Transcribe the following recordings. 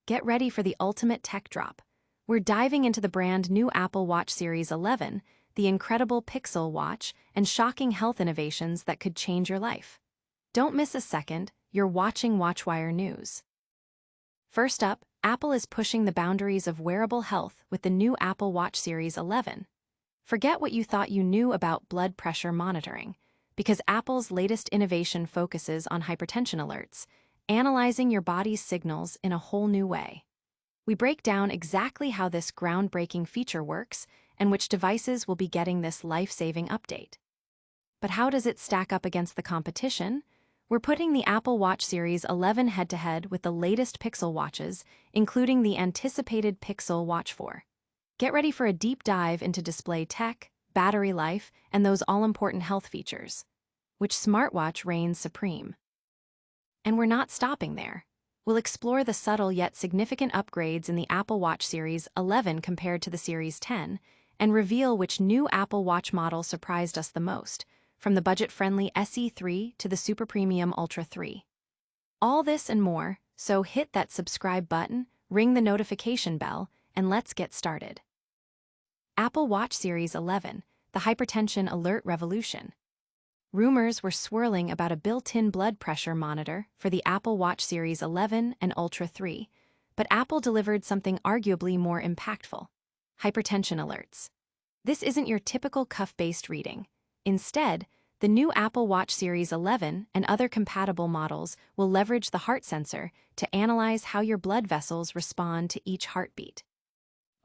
Get ready for the ultimate tech drop. We're diving into the brand new Apple Watch Series 11, the incredible Pixel Watch, and shocking health innovations that could change your life. Don't miss a second, you're watching WatchWire News. First up, Apple is pushing the boundaries of wearable health with the new Apple Watch Series 11. Forget what you thought you knew about blood pressure monitoring, because Apple's latest innovation focuses on hypertension alerts, analyzing your body's signals in a whole new way. We break down exactly how this groundbreaking feature works and which devices will be getting this life-saving update. But how does it stack up against the competition? We're putting the Apple Watch Series 11 head-to-head with the latest Pixel watches, including the anticipated Pixel Watch 4. Get ready for a deep dive into display tech, battery life, and those all-important health features. Which smartwatch reigns supreme? And we're not stopping there. We'll explore the subtle yet significant upgrades in the Apple Watch Series 11 compared to the Series 10, and reveal which new Apple Watch model surprised us the most, from the budget-friendly SE3 to the super premium Ultra 3. All this and more, so hit that subscribe button, ring the notification bell, and let's get started. Apple Watch Series 11, the hypertension alert revolution. Rumors were swirling about a built-in blood pressure monitor for the Apple Watch Series 11 and Ultra 3, but Apple delivered something arguably more impactful: hypertension alerts. This isn't your typical cuff-based reading. Instead, the new Apple Watch Series 11 and other compatible models will leverage the heart sensor to analyze how your blood vessels respond to each heartbeat.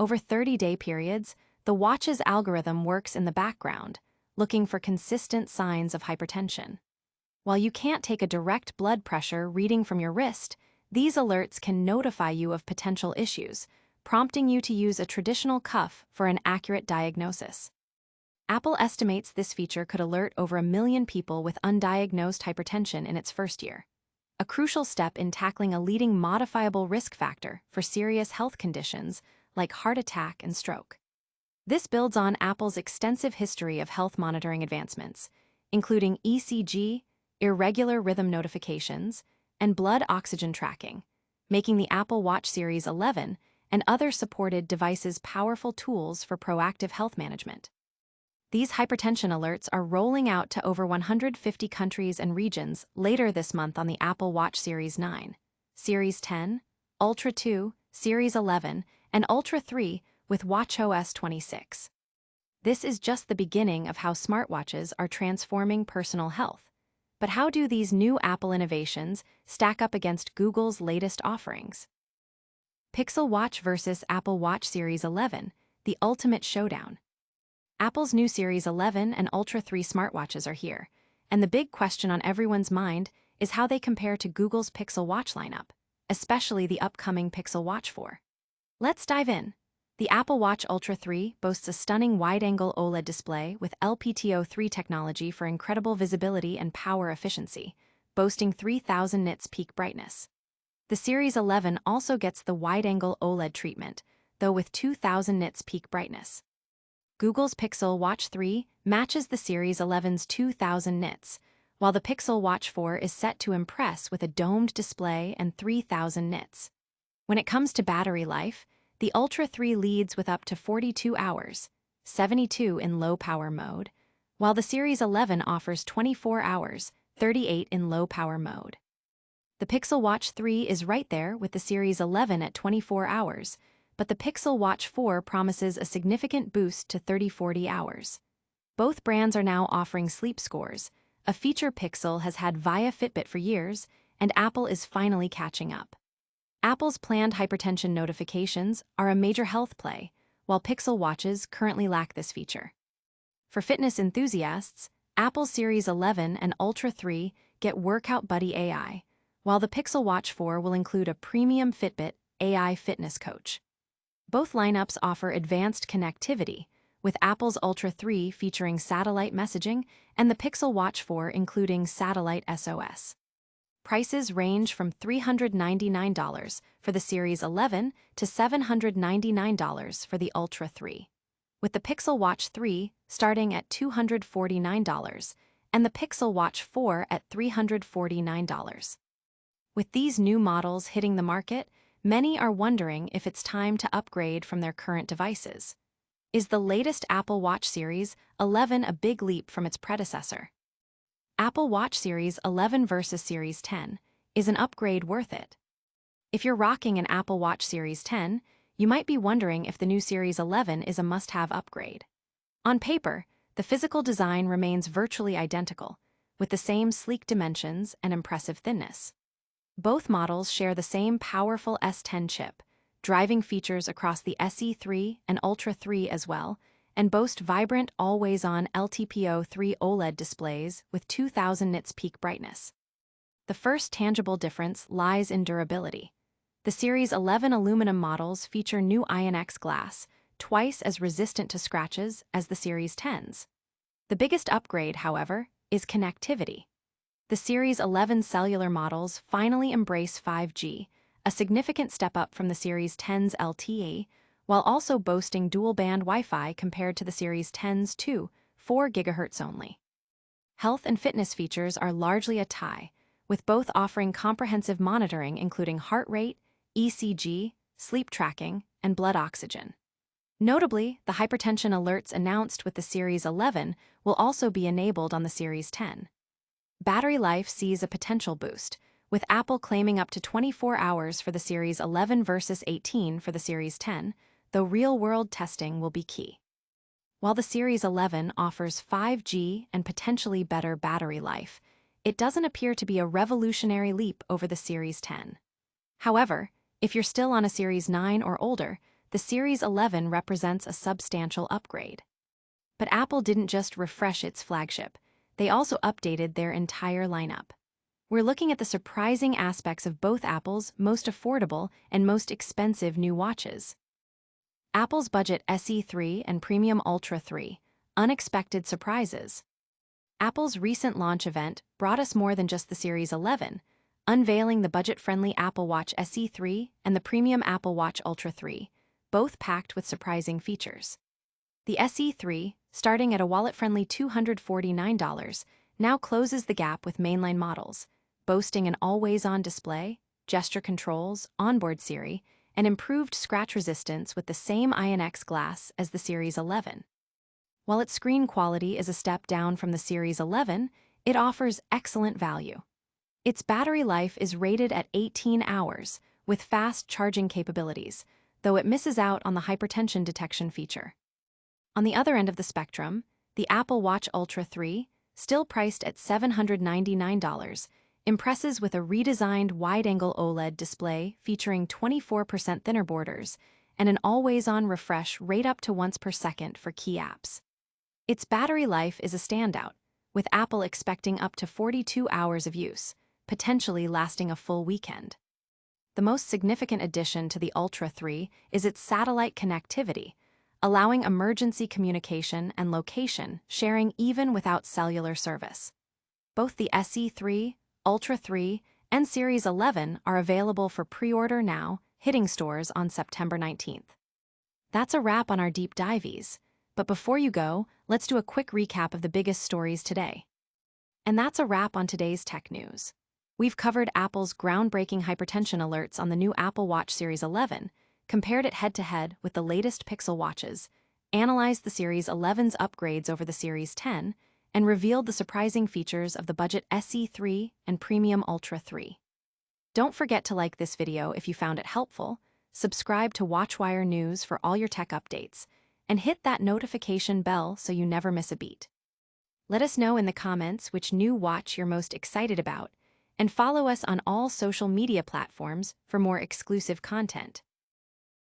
Over 30-day periods, the watch's algorithm works in the background, looking for consistent signs of hypertension. While you can't take a direct blood pressure reading from your wrist, these alerts can notify you of potential issues, prompting you to use a traditional cuff for an accurate diagnosis. Apple estimates this feature could alert over 1 million people with undiagnosed hypertension in its first year, a crucial step in tackling a leading modifiable risk factor for serious health conditions like heart attack and stroke. This builds on Apple's extensive history of health monitoring advancements, including ECG, irregular rhythm notifications, and blood oxygen tracking, making the Apple Watch Series 11 and other supported devices powerful tools for proactive health management. These hypertension alerts are rolling out to over 150 countries and regions later this month on the Apple Watch Series 9, Series 10, Ultra 2, Series 11, and Ultra 3 with watchOS 26. This is just the beginning of how smartwatches are transforming personal health. But how do these new Apple innovations stack up against Google's latest offerings? Pixel Watch versus Apple Watch Series 11, the ultimate showdown. Apple's new Series 11 and Ultra 3 smartwatches are here, and the big question on everyone's mind is how they compare to Google's Pixel Watch lineup, especially the upcoming Pixel Watch 4. Let's dive in. The Apple Watch Ultra 3 boasts a stunning wide-angle OLED display with LPTO3 technology for incredible visibility and power efficiency, boasting 3000 nits peak brightness. The Series 11 also gets the wide-angle OLED treatment, though with 2000 nits peak brightness. Google's Pixel Watch 3 matches the Series 11's 2000 nits, while the Pixel Watch 4 is set to impress with a domed display and 3000 nits. When it comes to battery life, the Ultra 3 leads with up to 42 hours, 72 in low-power mode, while the Series 11 offers 24 hours, 38 in low-power mode. The Pixel Watch 3 is right there with the Series 11 at 24 hours, but the Pixel Watch 4 promises a significant boost to 30-40 hours. Both brands are now offering sleep scores, a feature Pixel has had via Fitbit for years, and Apple is finally catching up. Apple's planned hypertension notifications are a major health play, while Pixel watches currently lack this feature. For fitness enthusiasts, Apple Series 11 and Ultra 3 get Workout Buddy AI, while the Pixel Watch 4 will include a premium Fitbit AI fitness coach. Both lineups offer advanced connectivity, with Apple's Ultra 3 featuring satellite messaging and the Pixel Watch 4 including satellite SOS. Prices range from $399 for the Series 11 to $799 for the Ultra 3, with the Pixel Watch 3 starting at $249 and the Pixel Watch 4 at $349. With these new models hitting the market, many are wondering if it's time to upgrade from their current devices. Is the latest Apple Watch Series 11 a big leap from its predecessor? Apple Watch Series 11 versus Series 10. Is an upgrade worth it? If you're rocking an Apple Watch Series 10, you might be wondering if the new Series 11 is a must-have upgrade. On paper, the physical design remains virtually identical, with the same sleek dimensions and impressive thinness. Both models share the same powerful S10 chip, driving features across the SE3 and Ultra 3 as well, and boast vibrant always-on LTPO3 OLED displays with 2000 nits peak brightness. The first tangible difference lies in durability. The Series 11 aluminum models feature new INX glass, twice as resistant to scratches as the Series 10s. The biggest upgrade, however, is connectivity. The Series 11 cellular models finally embrace 5G, a significant step up from the Series 10's LTE, while also boasting dual-band Wi-Fi compared to the Series 10's 4 GHz only. Health and fitness features are largely a tie, with both offering comprehensive monitoring including heart rate, ECG, sleep tracking, and blood oxygen. Notably, the hypertension alerts announced with the Series 11 will also be enabled on the Series 10. Battery life sees a potential boost, with Apple claiming up to 24 hours for the Series 11 versus 18 for the Series 10, though real-world testing will be key. While the Series 11 offers 5G and potentially better battery life, it doesn't appear to be a revolutionary leap over the Series 10. However, if you're still on a Series 9 or older, the Series 11 represents a substantial upgrade. But Apple didn't just refresh its flagship, they also updated their entire lineup. We're looking at the surprising aspects of both Apple's most affordable and most expensive new watches. Apple's budget SE3 and Premium Ultra 3, unexpected surprises. Apple's recent launch event brought us more than just the Series 11, unveiling the budget-friendly Apple Watch SE3 and the Premium Apple Watch Ultra 3, both packed with surprising features. The SE3, starting at a wallet-friendly $249, now closes the gap with mainline models, boasting an always-on display, gesture controls, onboard Siri, and improved scratch resistance with the same INX glass as the Series 11. While its screen quality is a step down from the Series 11, it offers excellent value. Its battery life is rated at 18 hours, with fast charging capabilities, though it misses out on the hypertension detection feature. On the other end of the spectrum, the Apple Watch Ultra 3, still priced at $799, impresses with a redesigned wide-angle OLED display featuring 24% thinner borders and an always-on refresh rate up to once per second for key apps. Its battery life is a standout, with Apple expecting up to 42 hours of use, potentially lasting a full weekend. The most significant addition to the Ultra 3 is its satellite connectivity, allowing emergency communication and location sharing even without cellular service. Both the SE3, Ultra 3, and Series 11 are available for pre-order now, hitting stores on September 19th. That's a wrap on our deep dives, but before you go, let's do a quick recap of the biggest stories today. And that's a wrap on today's tech news. We've covered Apple's groundbreaking hypertension alerts on the new Apple Watch Series 11, compared it head-to-head with the latest Pixel watches, analyzed the Series 11's upgrades over the Series 10, and revealed the surprising features of the budget SE3 and Premium Ultra 3. Don't forget to like this video if you found it helpful, subscribe to WatchWire News for all your tech updates, and hit that notification bell so you never miss a beat. Let us know in the comments which new watch you're most excited about, and follow us on all social media platforms for more exclusive content.